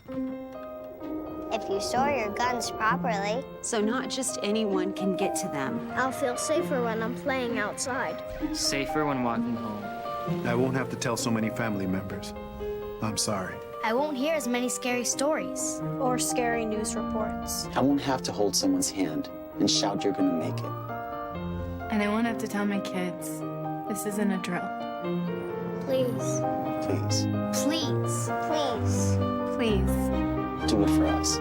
If you store your guns properly. So not just anyone can get to them. I'll feel safer when I'm playing outside. Safer when walking home. I won't have to tell so many family members. I'm sorry. I won't hear as many scary stories. Or scary news reports. I won't have to hold someone's hand and shout you're gonna make it. And I won't have to tell my kids, this isn't a drill. Please. Please. Please. Please. Please. Do it for us.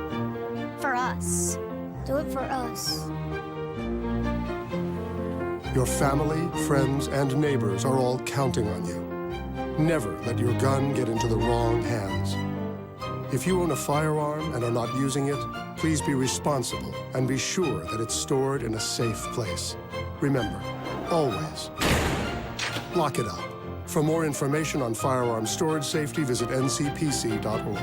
For us. Do it for us. Your family, friends, and neighbors are all counting on you. Never let your gun get into the wrong hands. If you own a firearm and are not using it, please be responsible and be sure that it's stored in a safe place. Remember, always, lock it up. For more information on firearm storage safety, visit ncpc.org.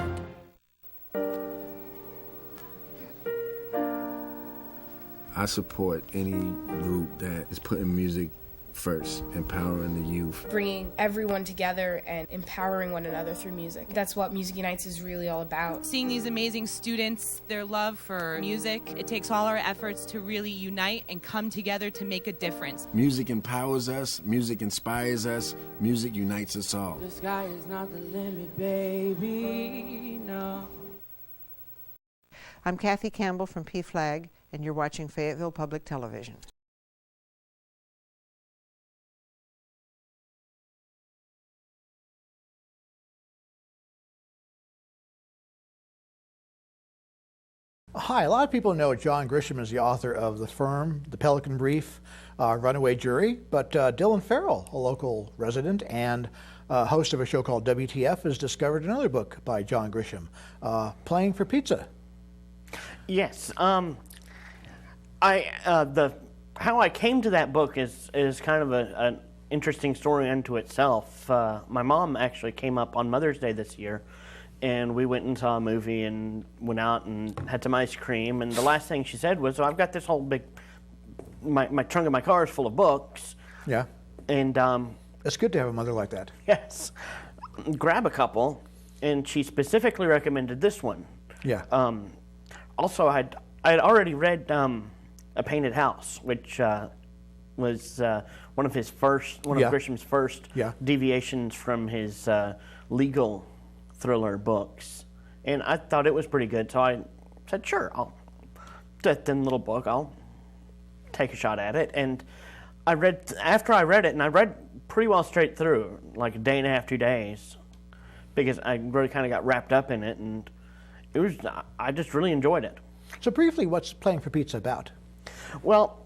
I support any group that is putting music first, empowering the youth. Bringing everyone together and empowering one another through music. That's what Music Unites is really all about. Seeing these amazing students, their love for music, it takes all our efforts to really unite and come together to make a difference. Music empowers us, music inspires us, music unites us all. The sky is not the limit, baby, no. I'm Kathy Campbell from PFLAG, and you're watching Fayetteville Public Television. Hi, a lot of people know John Grisham is the author of The Firm, The Pelican Brief, Runaway Jury, but Dylan Ferrell, a local resident and host of a show called WTF, has discovered another book by John Grisham, Playing for Pizza. Yes. How I came to that book is kind of an interesting story unto itself. My mom actually came up on Mother's Day this year, and we went and saw a movie and went out and had some ice cream. And the last thing she said was, "I've got this whole big, my trunk of my car is full of books." Yeah. And it's good to have a mother like that. Yes. Grab a couple, and she specifically recommended this one. Yeah. Also, I had already read A Painted House, which was one of Grisham's first deviations from his legal thriller books, and I thought it was pretty good. So I said, "Sure, I'll that thin little book. I'll take a shot at it." And after I read it, and I read pretty well straight through, like a day and a half, 2 days, because I really kind of got wrapped up in it, and I just really enjoyed it. So briefly, what's Playing for Pizza about? Well,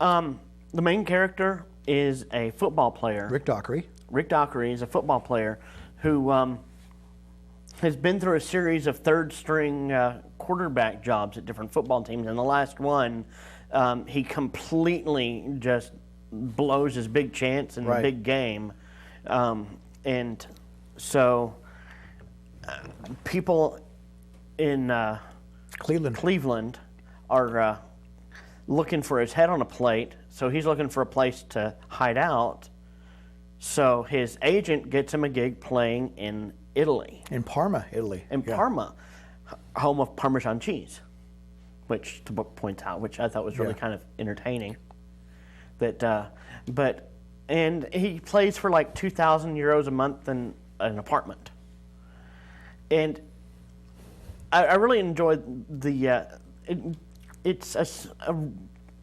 the main character is a football player. Rick Dockery. Rick Dockery is a football player who has been through a series of third-string quarterback jobs at different football teams. And the last one, he completely just blows his big chance in the big game. And so people in Cleveland are looking for his head on a plate, so he's looking for a place to hide out. So his agent gets him a gig playing in Italy. In Parma, Italy. In Parma, home of Parmesan cheese, which the book points out, which I thought was really kind of entertaining. And he plays for like 2,000 euros a month in an apartment. And I really enjoyed it's a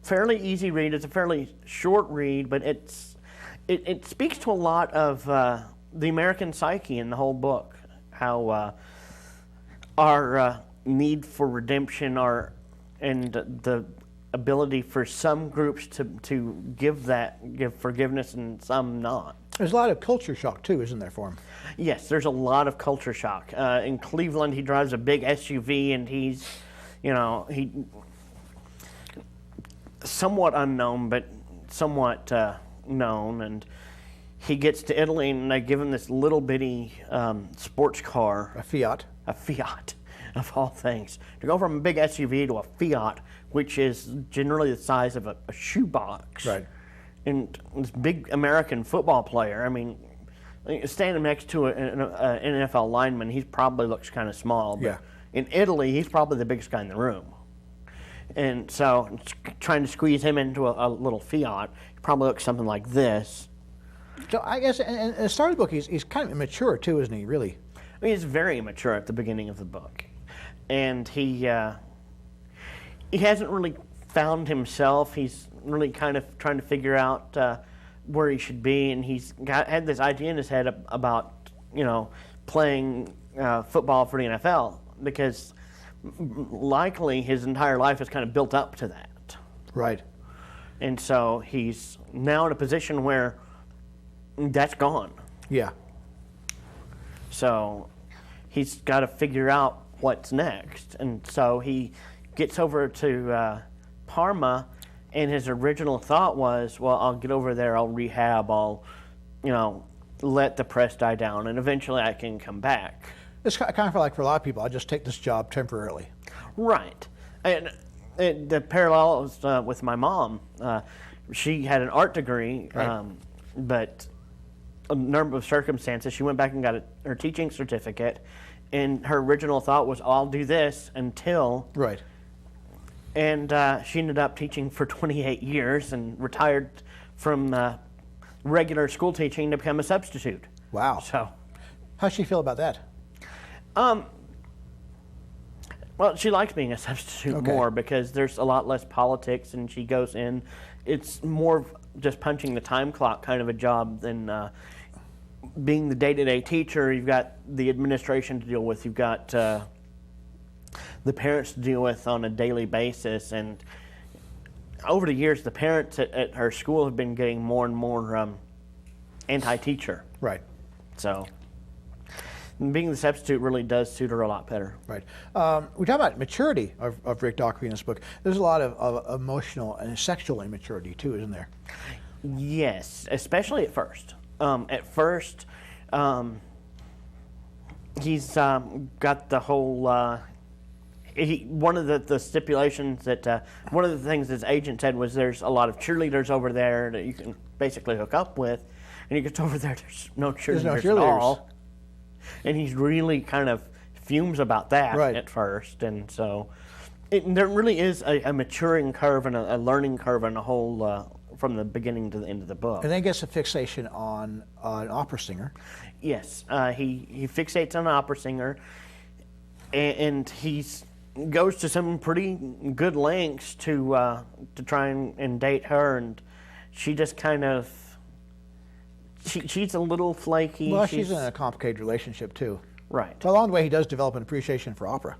fairly easy read. It's a fairly short read, but it speaks to a lot of the American psyche in the whole book. How our need for redemption and the ability for some groups to give forgiveness and some not. There's a lot of culture shock too, isn't there, for him? Yes, there's a lot of culture shock. In Cleveland, he drives a big SUV, and he's, somewhat unknown, but somewhat known. And he gets to Italy, and they give him this little bitty sports car. A Fiat. A Fiat, of all things. To go from a big SUV to a Fiat, which is generally the size of a shoebox. Right. And this big American football player, I mean, standing next to an NFL lineman, he probably looks kind of small, but in Italy, he's probably the biggest guy in the room. And so trying to squeeze him into a little Fiat, he probably looks something like this. So I guess in the start of the book, he's kind of immature too, isn't he, really? I mean, he's very immature at the beginning of the book. And he hasn't really found himself. He's really kind of trying to figure out where he should be, and he's had this idea in his head about, playing football for the NFL, because likely his entire life is kind of built up to that. Right. And so he's now in a position where that's gone. Yeah. So he's got to figure out what's next. And so he gets over to Parma, and his original thought was, well, I'll get over there, I'll rehab, I'll, let the press die down, and eventually I can come back. It's kind of like for a lot of people, I'll just take this job temporarily. Right. And the parallel was with my mom. She had an art degree, right. But a number of circumstances, she went back and got her teaching certificate, and her original thought was, I'll do this until... Right. And she ended up teaching for 28 years and retired from regular school teaching to become a substitute. Wow. So, how's she feel about that? Well, she likes being a substitute more because there's a lot less politics, and she goes in. It's more of just punching the time clock kind of a job than being the day-to-day teacher. You've got the administration to deal with. You've got the parents to deal with on a daily basis. And over the years, the parents at her school have been getting more and more anti-teacher. Right. So being the substitute really does suit her a lot better. Right. We talk about maturity of Rick Dockery in this book. There's a lot of emotional and sexual immaturity too, isn't there? Yes, especially at first. He's got the whole... one of the stipulations that one of the things his agent said was there's a lot of cheerleaders over there that you can basically hook up with, and he gets over there, there's no cheerleaders at all, and he's really kind of fumes about that at first. And so there really is a maturing curve and a learning curve and a whole from the beginning to the end of the book. And then gets a fixation on an opera singer. Yes, he fixates on an opera singer, and he's goes to some pretty good lengths to try and date her, and she just kind of she's a little flaky. Well, she's in a complicated relationship too. Right. So along the way, he does develop an appreciation for opera.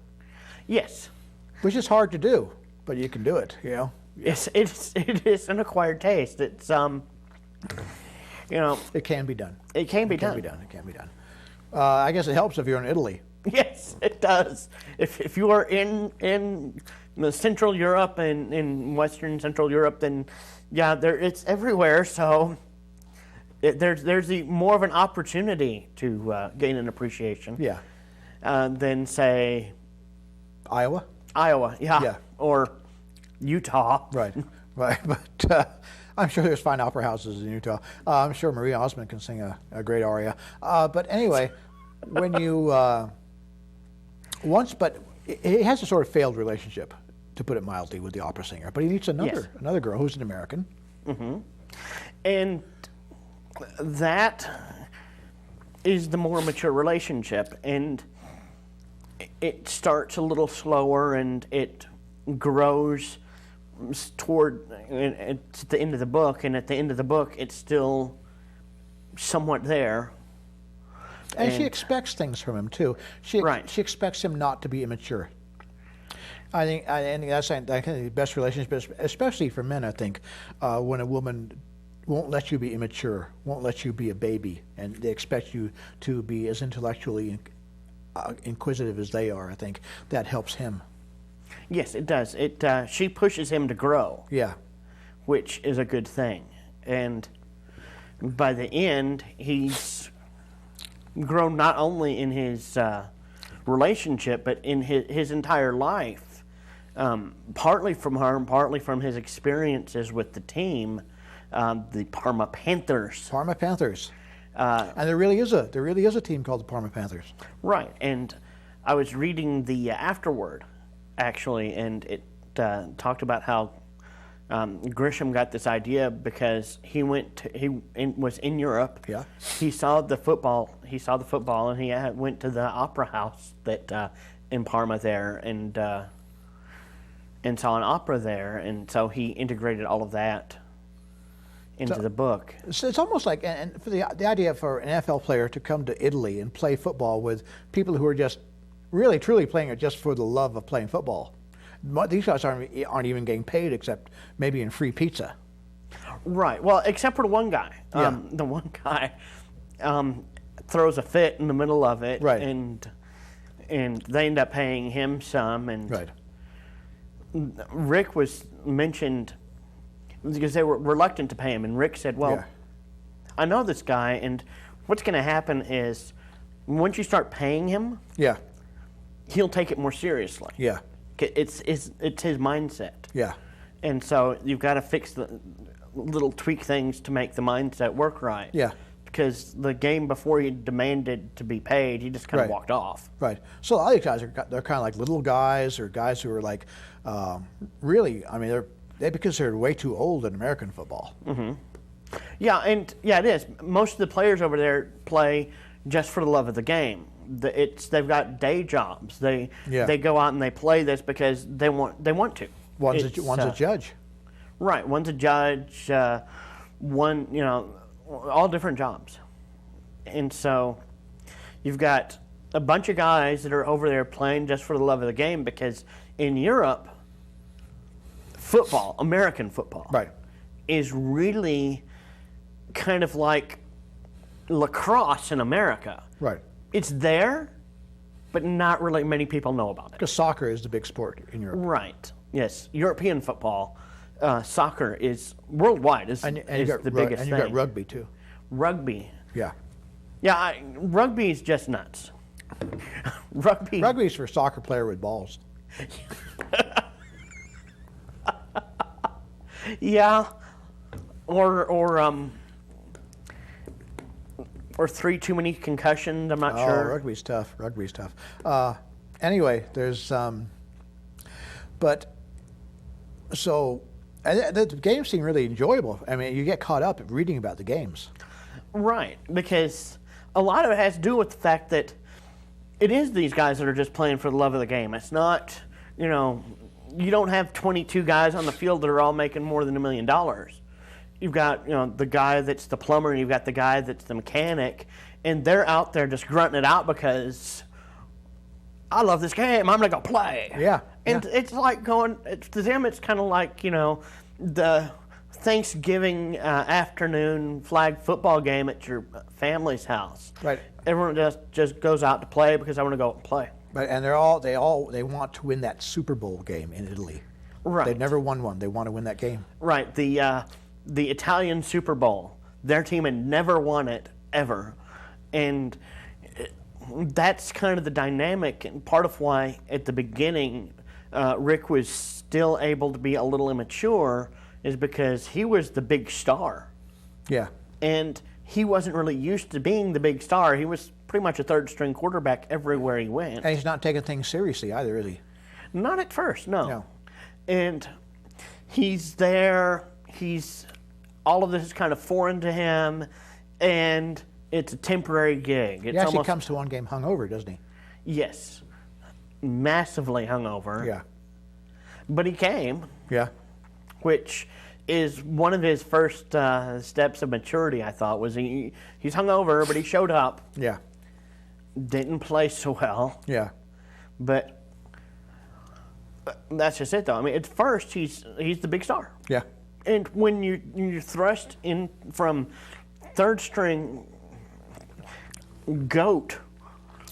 Yes. Which is hard to do, but you can do it. Yes, it is an acquired taste. It's it can be done. It can be done. It can be done. I guess it helps if you're in Italy. Yes, it does. If you are in Central Europe and in Western Central Europe, then it's everywhere. So there's more of an opportunity to gain an appreciation. Yeah. Than say Iowa. Yeah. Or Utah. Right. But I'm sure there's fine opera houses in Utah. I'm sure Maria Osmond can sing a great aria. But anyway, when you but he has a sort of failed relationship, to put it mildly, with the opera singer. But he meets another girl who's an American. Mm-hmm. And that is the more mature relationship, and it starts a little slower, and it grows toward it's the end of the book, and at the end of the book, it's still somewhat there. And she expects things from him too. She expects him not to be immature. I think that's the best relationship, especially for men. I think when a woman won't let you be immature, won't let you be a baby, and they expect you to be as intellectually inquisitive as they are. I think that helps him. Yes, it does. She pushes him to grow. Yeah, which is a good thing. And by the end, he's grown not only in his relationship, but in his entire life. Partly from her, and partly from his experiences with the team, the Parma Panthers. Parma Panthers. And there really is a team called the Parma Panthers. Right, and I was reading the afterword, actually, and it talked about how Grisham got this idea because he was in Europe. Yeah. He saw the football, and he went to the opera house that in Parma there, and saw an opera there, and so he integrated all of that into the book. So it's almost like, and for the idea for an NFL player to come to Italy and play football with people who are just really truly playing it just for the love of playing football. These guys aren't even getting paid except maybe in free pizza. Right. Well, except for the one guy. Yeah. The one guy throws a fit in the middle of it, right. and they end up paying him some. And right. Rick was mentioned because they were reluctant to pay him, and Rick said, "Well, yeah. I know this guy, and what's going to happen is once you start paying him, yeah, he'll take it more seriously. Yeah." It's his mindset. Yeah. And so you've got to fix the little tweak things to make the mindset work right. Yeah. Because the game before he demanded to be paid, he just kind of walked off. Right. So a lot of these guys they're kind of like little guys or guys who are like really, I mean, they're considered way too old in American football. Mm-hmm. Yeah, and it is. Most of the players over there play just for the love of the game. They've got day jobs. They go out and they play this because they want to. One's a judge. Right. One's a judge. One, all different jobs. And so you've got a bunch of guys that are over there playing just for the love of the game because in Europe, football, American football, right, is really kind of like lacrosse in America. Right. It's there, but not really many people know about it. Because soccer is the big sport in Europe. Right. Yes. European football, soccer is worldwide is the biggest thing. And you got rugby too. Rugby. Yeah. Yeah. Rugby is just nuts. Rugby is for a soccer player with balls. Yeah. Or 3 too many concussions. I'm not sure. Rugby's tough. Anyway, there's but so the games seem really enjoyable. I mean, you get caught up reading about the games. Right, because a lot of it has to do with the fact that it is these guys that are just playing for the love of the game. It's not, you don't have 22 guys on the field that are all making more than $1 million. You've got, the guy that's the plumber, and you've got the guy that's the mechanic, and they're out there just grunting it out because I love this game. I'm going to go play. Yeah. And it's like to them, it's kind of like, the Thanksgiving afternoon flag football game at your family's house. Right. Everyone just goes out to play because I want to go and play. Right, and they want to win that Super Bowl game in Italy. Right. They've never won one. They want to win that game. Right. The Italian Super Bowl, their team had never won it ever, and that's kind of the dynamic and part of why at the beginning Rick was still able to be a little immature is because he was the big star. Yeah. And he wasn't really used to being the big star. He was pretty much a third-string quarterback everywhere he went. And he's not taking things seriously either, is he? Not at first, no. And he's there. All of this is kind of foreign to him, and it's a temporary gig. He actually comes to one game hungover, doesn't he? Yes. Massively hungover. Yeah. But he came. Yeah. Which is one of his first steps of maturity, I thought, was he's hungover, but he showed up. Yeah. Didn't play so well. Yeah. But that's just it, though. I mean, at first, he's the big star. Yeah. And when you're thrust in from third string GOAT,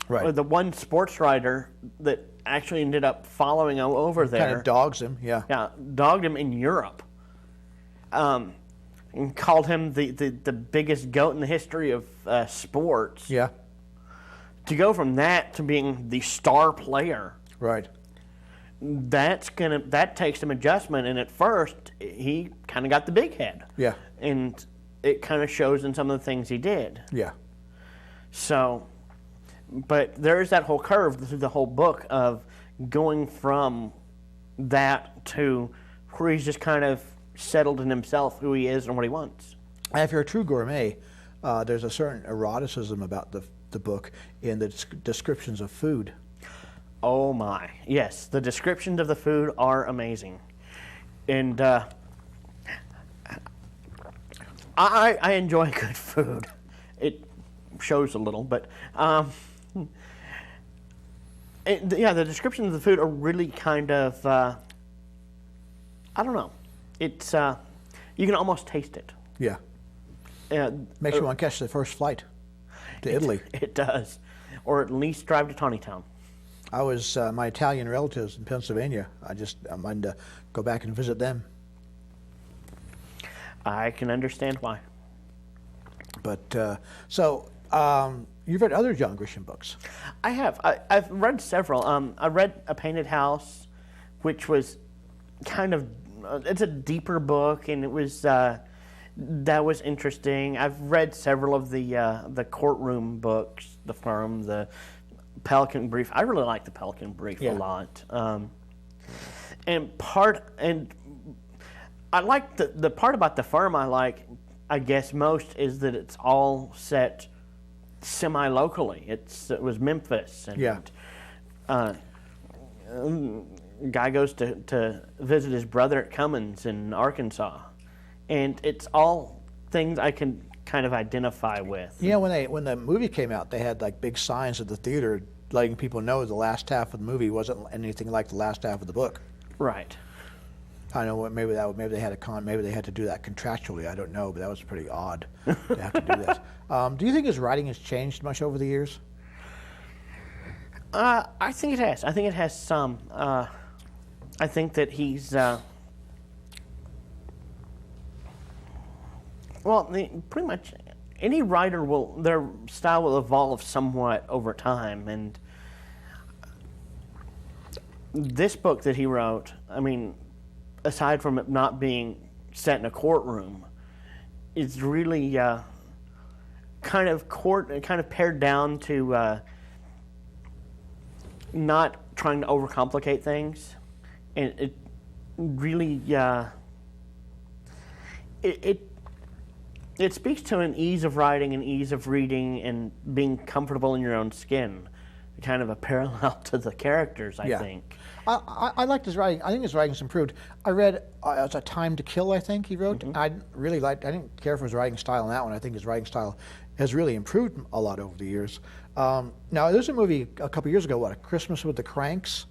right, or the one sports writer that actually ended up following him over there. Kind of dogs him, yeah. Yeah, dogged him in Europe. And called him the biggest GOAT in the history of sports. Yeah. To go from that to being the star player. Right. That takes some adjustment, and at first he kind of got the big head. Yeah. And it kind of shows in some of the things he did. Yeah. So But there is that whole curve through the whole book of going from that to where he's just kind of settled in himself, who he is and what he wants. If you're a true gourmet, there's a certain eroticism about the book in the descriptions of food. Oh my, yes, the descriptions of the food are amazing. And I enjoy good food. It shows a little, but yeah, the descriptions of the food are really kind of, I don't know. It's, you can almost taste it. Yeah. Makes you want to catch the first flight to Italy. It does. Or at least drive to Tawnytown. I was, my Italian relatives in Pennsylvania, I wanted to go back and visit them. I can understand why. But, you've read other John Grisham books. I have. I've read several. I read A Painted House, which was kind of, it's a deeper book, and it was, that was interesting. I've read several of the courtroom books, The Firm, the Pelican Brief. I really like the Pelican Brief a lot. And I like the part about The Firm I like, I guess, most is that it's all set semi-locally. It was Memphis. And, guy goes to visit his brother at Cummins in Arkansas. And it's all things I can kind of identify with. Yeah, when the movie came out, they had like big signs at the theater letting people know the last half of the movie wasn't anything like the last half of the book. Right. I know maybe they had to do that contractually. I don't know, but that was pretty odd to have to do that. Do you think his writing has changed much over the years? I think it has. I think it has some. I think that he's pretty much any writer their style will evolve somewhat over time, and this book that he wrote, I mean, aside from it not being set in a courtroom, it's really kind of pared down to not trying to overcomplicate things, and it really it speaks to an ease of writing and ease of reading and being comfortable in your own skin, kind of a parallel to the characters, I think. I liked his writing. I think his writing's improved. I read it was A Time to Kill, I think he wrote. I didn't care for his writing style in that one. I think his writing style has really improved a lot over the years. Now, there's a movie a couple years ago, A Christmas with the Cranks?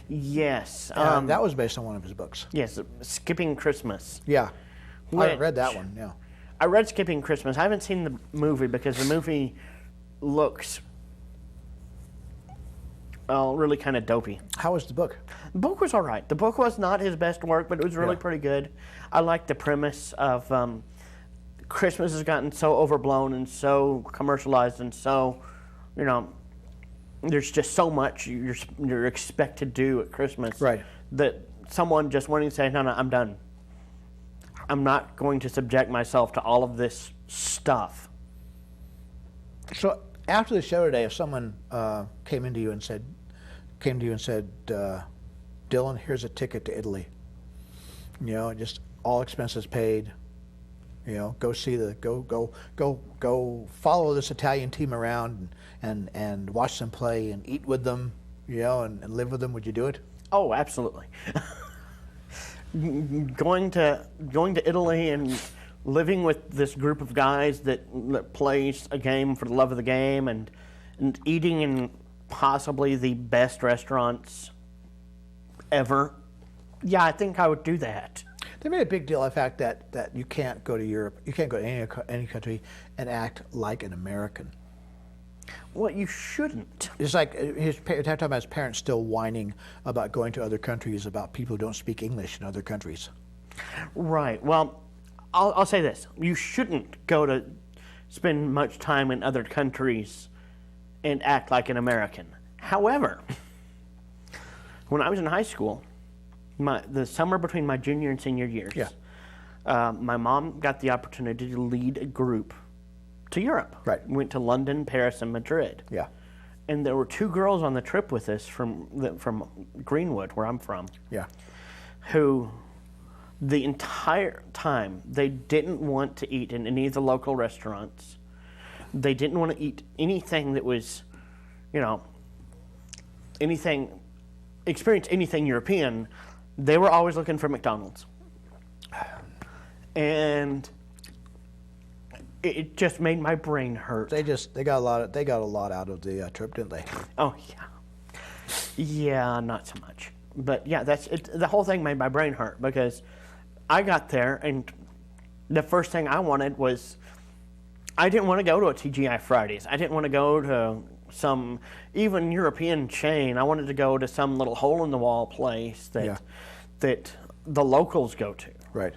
Yes. That was based on one of his books. Yes, Skipping Christmas. Yeah. I read that one, yeah. I read Skipping Christmas. I haven't seen the movie because the movie looks really kind of dopey. How was the book? The book was all right. The book was not his best work, but it was really pretty good. I like the premise of Christmas has gotten so overblown and so commercialized and so, there's just so much you're expected to do at Christmas. Right. That someone just wanting to say, no, I'm done. I'm not going to subject myself to all of this stuff. So after the show today, if someone came to you and said, Dylan, here's a ticket to Italy. Just all expenses paid. Go see go follow this Italian team around and watch them play and eat with them, and live with them. Would you do it? Oh, absolutely. Going to Italy and living with this group of guys that plays a game for the love of the game and eating in possibly the best restaurants ever. Yeah, I think I would do that. They made a big deal of the fact that you can't go to Europe, you can't go to any country and act like an American. Well, you shouldn't. It's like talking about his parents still whining about going to other countries, about people who don't speak English in other countries. Right. Well, I'll say this. You shouldn't go to spend much time in other countries and act like an American. However, when I was in high school, the summer between my junior and senior years, my mom got the opportunity to lead a group to Europe. Right. Went to London, Paris, and Madrid. Yeah. and there were 2 girls on the trip with us from Greenwood, where I'm from. Yeah. Who, the entire time, they didn't want to eat in any of the local restaurants. They didn't want to eat anything that was, experience anything European. They were always looking for McDonald's. And it just made my brain hurt. They got a lot out of the trip, didn't they? Oh yeah, yeah, not so much. But yeah, that's it. The whole thing made my brain hurt because I got there and the first thing I wanted was, I didn't want to go to a TGI Fridays. I didn't want to go to some even European chain. I wanted to go to some little hole in the wall place that the locals go to. Right.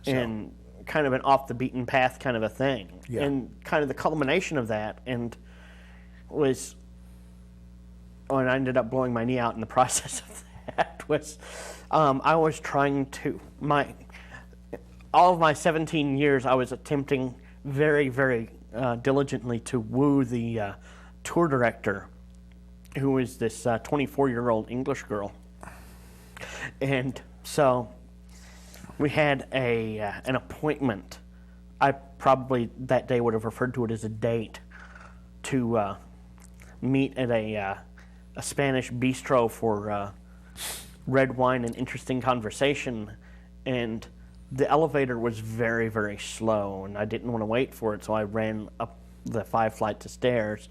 And kind of an off the beaten path kind of a thing. Yeah. And kind of the culmination of that was, and I ended up blowing my knee out in the process of that, was I was trying to, all of my 17 years I was attempting very, very diligently to woo the tour director, who was this 24-year-old English girl. And so we had an appointment. I probably that day would have referred to it as a date to meet at a Spanish bistro for red wine and interesting conversation. And the elevator was very, very slow, and I didn't want to wait for it, so I ran up the 5 flights of stairs.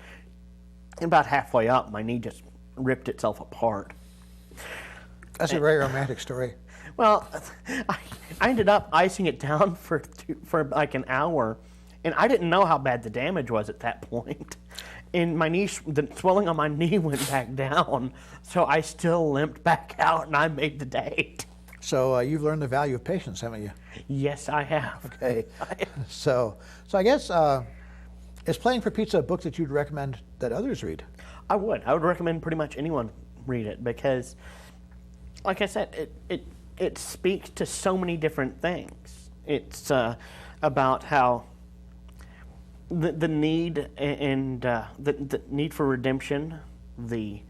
And about halfway up, my knee just ripped itself apart. That's a very romantic story. Well, I ended up icing it down for like an hour, and I didn't know how bad the damage was at that point. And my knee, the swelling on my knee went back down, so I still limped back out, and I made the date. So you've learned the value of patience, haven't you? Yes, I have. Okay. So I guess, is Playing for Pizza a book that you'd recommend that others read? I would. I would recommend pretty much anyone read it because, like I said, it speaks to so many different things. It's about how the need and the need for redemption, the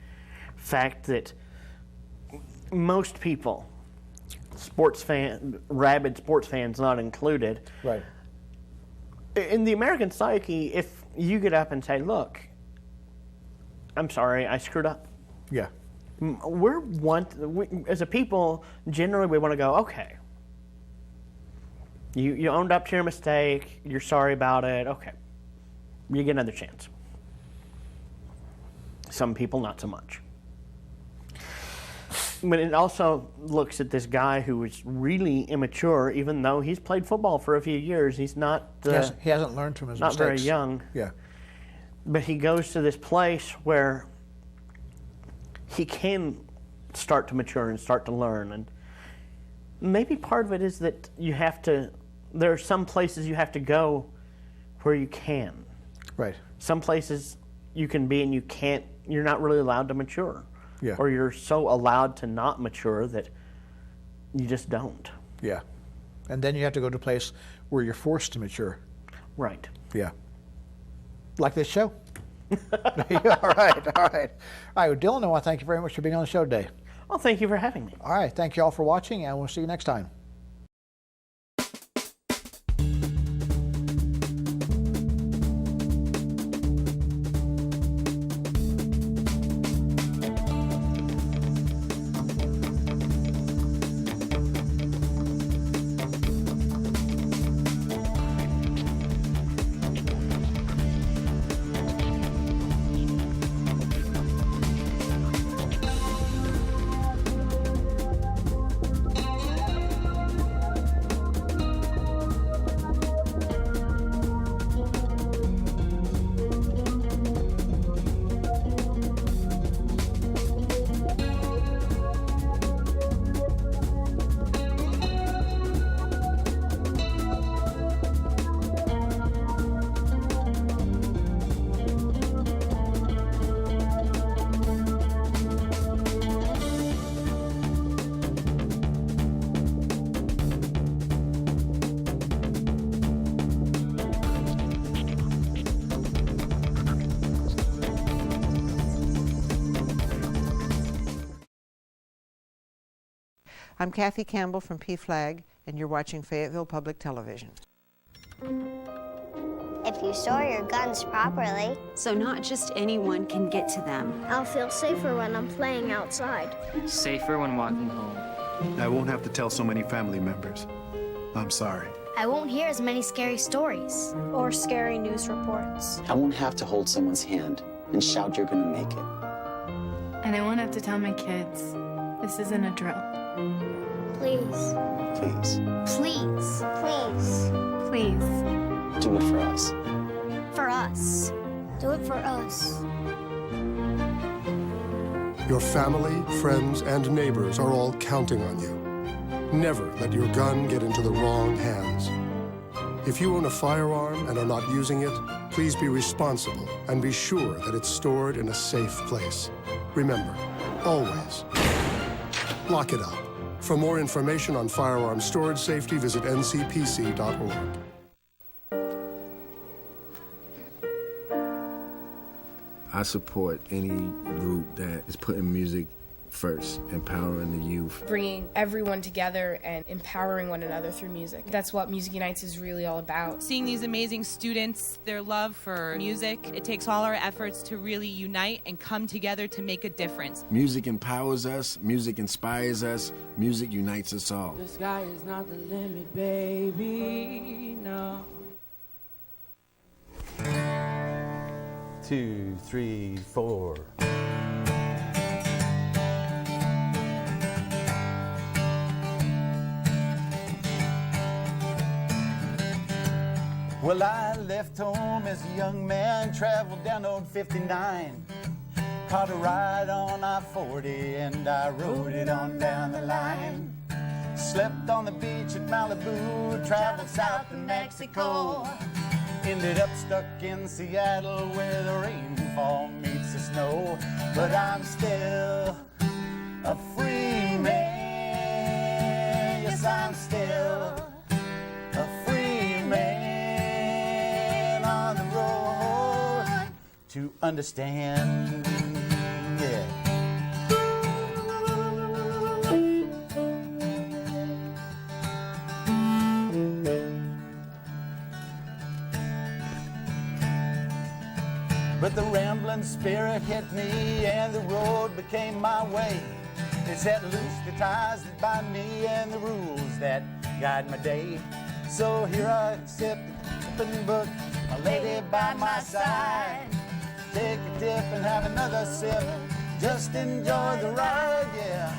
fact that most people, rabid sports fans not included, right, in the American psyche, if you get up and say, look, I'm sorry, I screwed up. Yeah. As a people, generally we want to go, okay, you owned up to your mistake, you're sorry about it, okay, you get another chance. Some people, not so much. But it also looks at this guy who is really immature, even though he's played football for a few years. He's not... he hasn't learned from his mistakes. Not very young. Yeah. But he goes to this place where he can start to mature and start to learn. And maybe part of it is that there are some places you have to go where you can. Right. Some places you can be and you're not really allowed to mature. Yeah. Or you're so allowed to not mature that you just don't. Yeah. And then you have to go to a place where you're forced to mature. Right. Yeah. Like this show. All right. Well, Dylan, I want to thank you very much for being on the show today. Well, thank you for having me. All right. Thank you all for watching, and we'll see you next time. I'm Kathy Campbell from PFLAG, and you're watching Fayetteville Public Television. If you store your guns properly. So not just anyone can get to them. I'll feel safer when I'm playing outside. Safer when walking home. I won't have to tell so many family members. I'm sorry. I won't hear as many scary stories. Or scary news reports. I won't have to hold someone's hand and shout you're gonna make it. And I won't have to tell my kids this isn't a drill. Please. Please. Please. Please. Please. Do it for us. For us. Do it for us. Your family, friends, and neighbors are all counting on you. Never let your gun get into the wrong hands. If you own a firearm and are not using it, please be responsible and be sure that it's stored in a safe place. Remember, always, lock it up. For more information on firearm storage safety, visit ncpc.org. I support any group that is putting music first, empowering the youth. Bringing everyone together and empowering one another through music. That's what Music Unites is really all about. Seeing these amazing students, their love for music, it takes all our efforts to really unite and come together to make a difference. Music empowers us, music inspires us, music unites us all. The sky is not the limit, baby, no. 2, 3, 4. Well, I left home as a young man, traveled down old 59, caught a ride on I-40 and I rode it on down the line. Slept on the beach at Malibu, traveled south to Mexico. Ended up stuck in Seattle where the rainfall meets the snow. But I'm still a free man. Yes, I'm still a free man on the road to understand. Yeah. But the rambling spirit hit me and the road became my way. It set loose the ties that bind me and the rules that guide my day. So here I sit, open book, my lady by my side. Take a dip and have another sip, just enjoy the ride, yeah.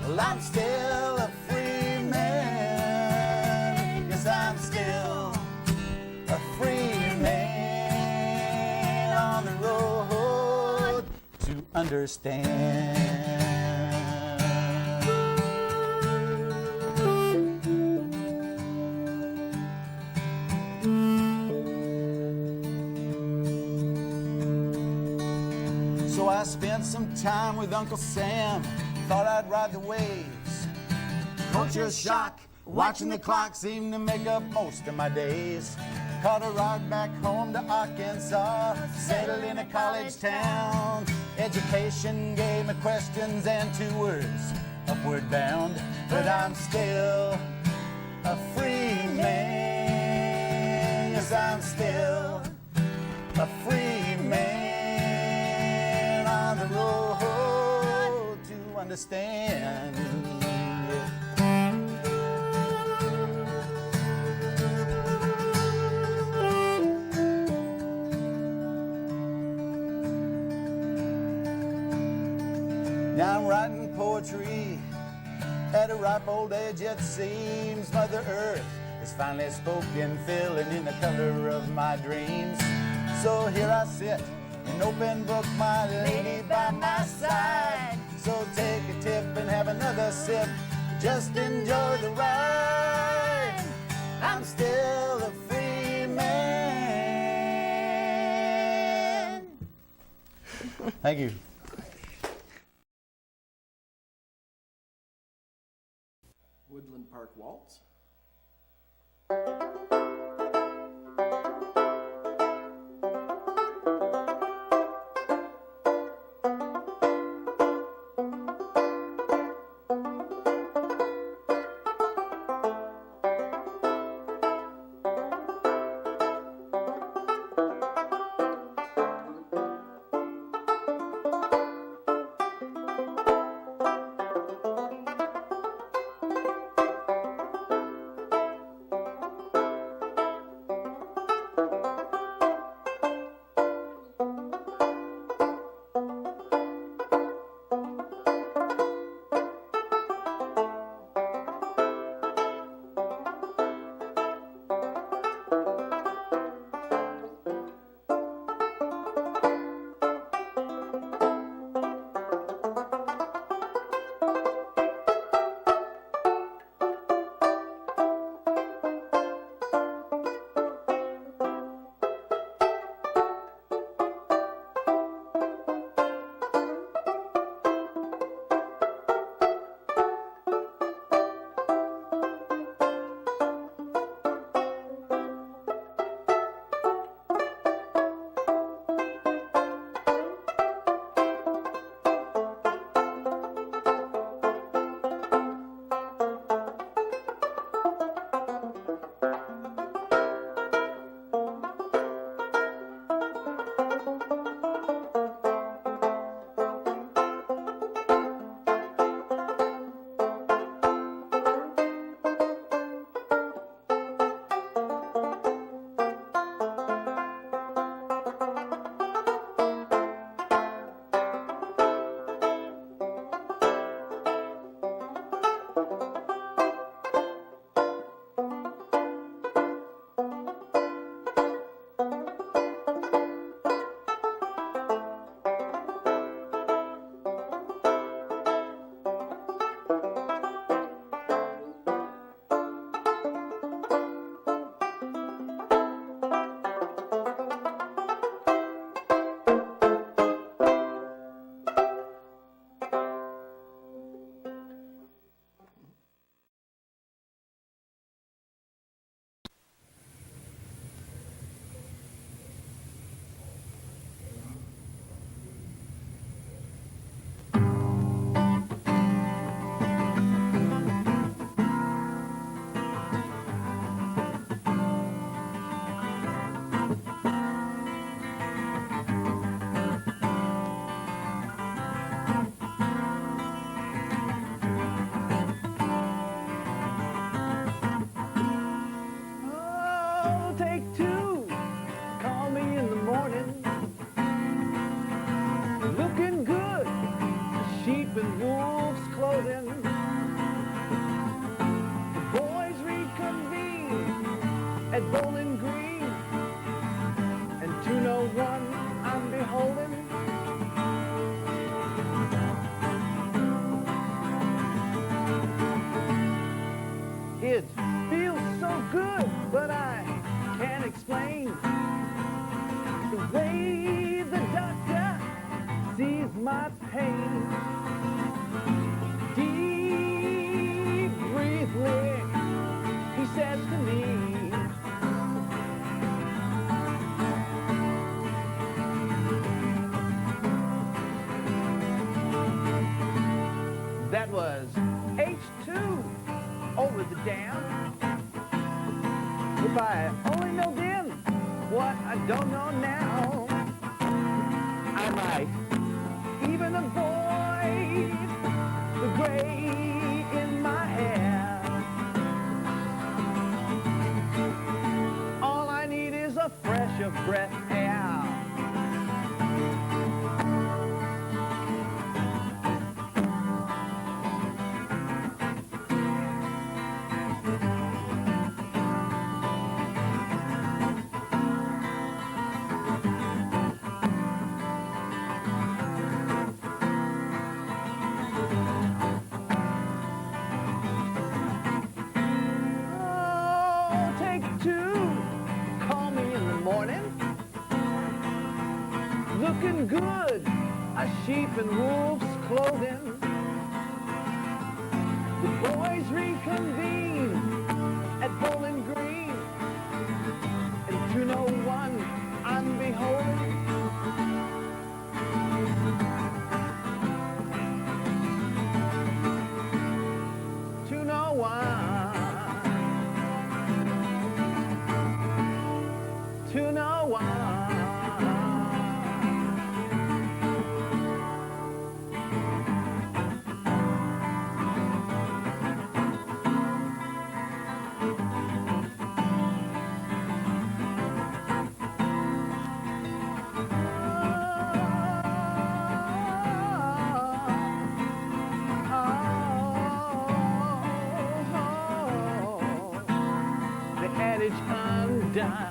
Well, I'm still a free man. Yes, I'm still a free man on the road to understand. So I spent some time with Uncle Sam, thought I'd ride the waves. Culture shock, watching the clock seemed to make up most of my days. Caught a ride back home to Arkansas, settled in a college town. Education gave me questions and 2 words, upward bound. But I'm still a free man. Yes, I'm still a free man on the road to understand. Now I'm writing poetry at a ripe old age. It seems Mother Earth has finally spoken, filling in the color of my dreams. So here I sit, an open book, my lady by my side. So take a tip and have another sip, just enjoy the ride. I'm still a free man. Thank you. Woodland Park Waltz. clothing. The boys reconvene at Bowling Green, and 201 I'm beholden. It feels so good, but I can't explain the way the doctor sees my pain. Deep breathing, he says to me, that was H2 over the dam. If I only know then what I don't know now, I might even avoid the gray in my hair. All I need is a fresh of breath air. Looking good, a sheep in wolf's clothing. The boys reconvene at Bowling Green, and 201 I'm beholden. Undone.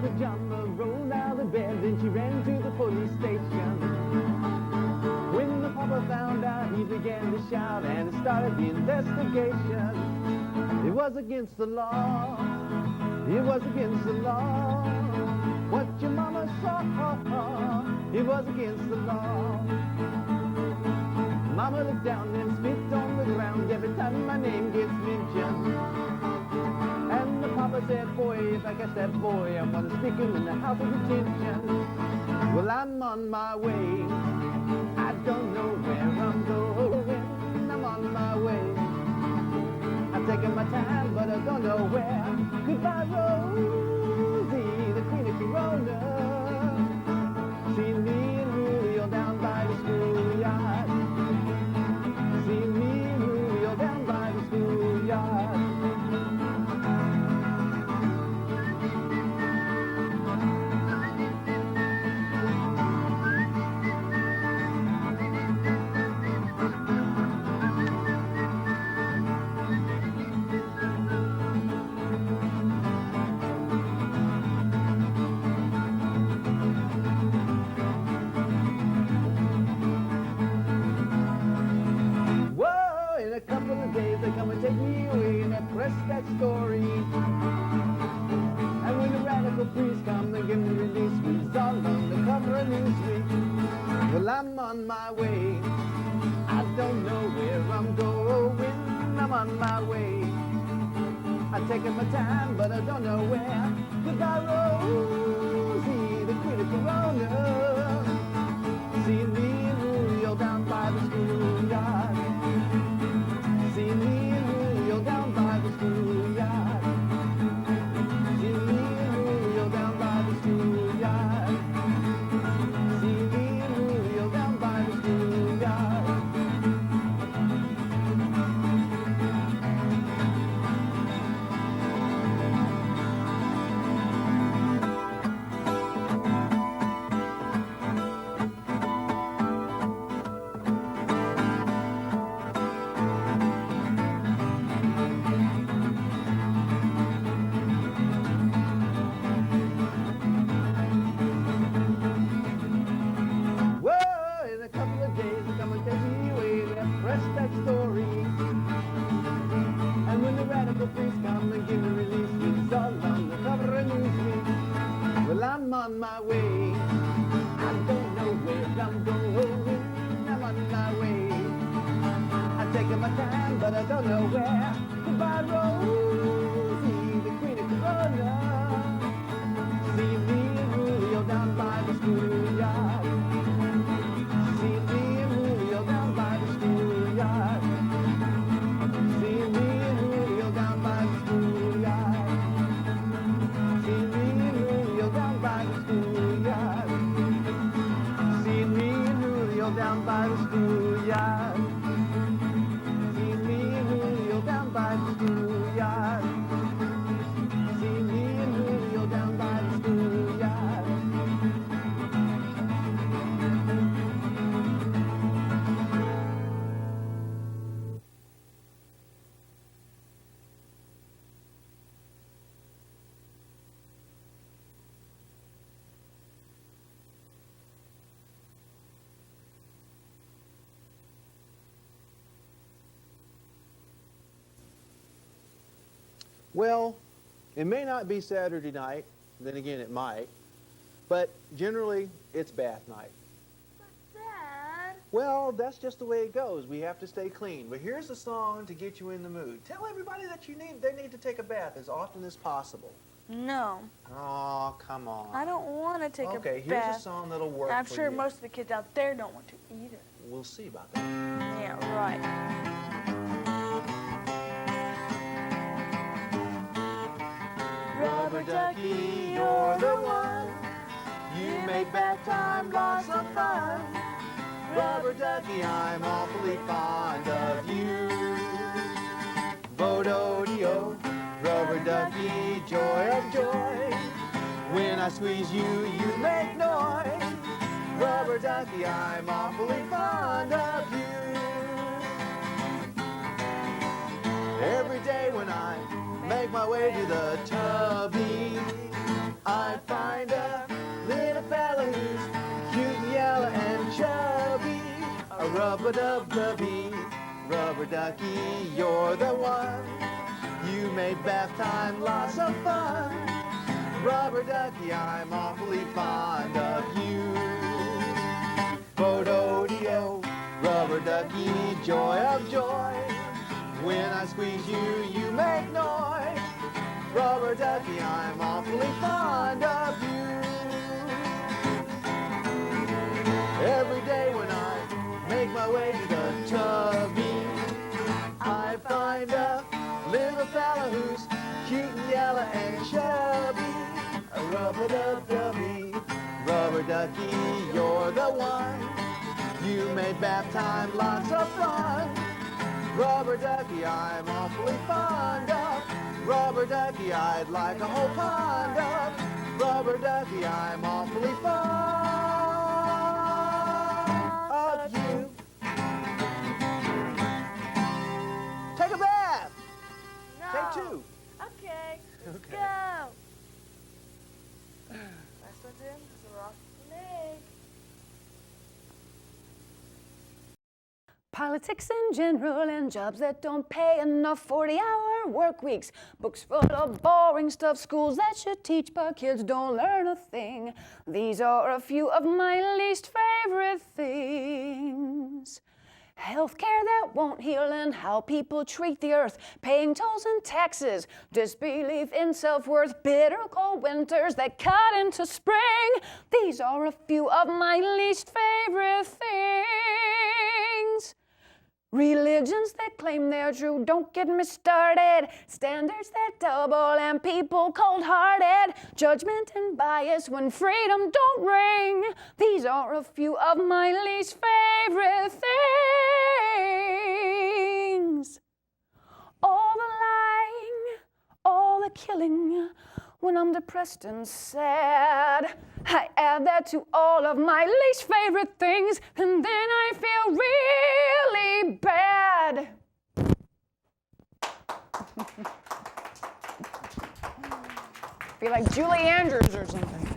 Pajama rolled out of bed, then she ran to the police station. When the papa found out, he began to shout and it started the investigation. It was against the law, it was against the law. What your mama saw, it was against the law. Mama looked down and spit on the ground every time my name gets mentioned. And the papa said, boy, if I catch that boy, I'm gonna stick him in the house of detention. Well, I'm on my way. I don't know where I'm going. I'm on my way. I'm taking my time, but I don't know where. Goodbye, Rosie, the queen of Corona. See me and Julio down by the schoolyard. See me and Julio down by the schoolyard. In a couple of days they come and take me away and they press that story. And when the radical priest come, they give me release. We's all on the cover of Newsweek. Well, I'm on my way. I don't know where I'm going. taking my time, but I don't know where. Goodbye, Rosie, the queen of Corona. See me and Julio down by the schoolyard. See me and Julio down by the schoolyard. See me and Julio down by the schoolyard. See me and Julio down by the schoolyard. On my way, I don't know where I'm going. I'm on my way. I'm taking my time, but I don't know where. Goodbye, Rosie, the queen of Corona. See me and Julio down by the schoolyard. See me and Julio down by the schoolyard. See me and Julio down by the schoolyard. See me and Julio down by the schoolyard. See me and Julio down by the schoolyard. See me and Julio down by the schoolyard. See me and Julio down by the schoolyard. Well, it may not be Saturday night, then again it might, but generally it's bath night. But Dad... Well, that's just the way it goes. We have to stay clean. But here's a song to get you in the mood. Tell everybody that they need to take a bath as often as possible. No. Oh, come on. I don't want to take a bath. Okay, here's a song that'll work I'm for sure you. most of the kids out there don't want to either. We'll see about that. Yeah, right. Rubber ducky, you're the one. You make bath time lots of fun. Rubber ducky, I'm awfully fond of you. Bo-do-de-o, rubber ducky, joy of joy. When I squeeze you, you make noise. Rubber ducky, I'm awfully fond of you. Every day when I make my way to the tubby, I find a little fella who's cute and yellow and chubby. A rubber-dub-dubby, rubber ducky, you're the one. You make bath time lots of fun. Rubber ducky, I'm awfully fond of you. Bo-do-de-o, rubber ducky, joy of joy. When I squeeze you, you make noise. Rubber ducky, I'm awfully fond of you. Every day when I make my way to the tubby, I find a little fella who's cute and yellow and chubby. A rubber-dub-dubby, rubber ducky, you're the one. You made bath time lots of fun. Rubber ducky, I'm awfully fond of. Rubber ducky, I'd like a whole pond of. Rubber ducky, I'm awfully fond of you. Take a bath. No. Take two. Okay, let's Okay. go. Last one's in, because we're off the leg. Politics in general and jobs that don't pay enough, 40-hour work weeks, books full of boring stuff, schools that should teach but kids don't learn a thing. These are a few of my least favorite things. Healthcare that won't heal and how people treat the earth, paying tolls and taxes, disbelief in self-worth, bitter cold winters that cut into spring. These are a few of my least favorite things. Religions that claim they're true, don't get me started. Standards that double and people cold-hearted. Judgment and bias when freedom don't ring. These are a few of my least favorite things. All the lying, all the killing. When I'm depressed and sad, I add that to all of my least favorite things, and then I feel really bad. Feel like Julie Andrews or something.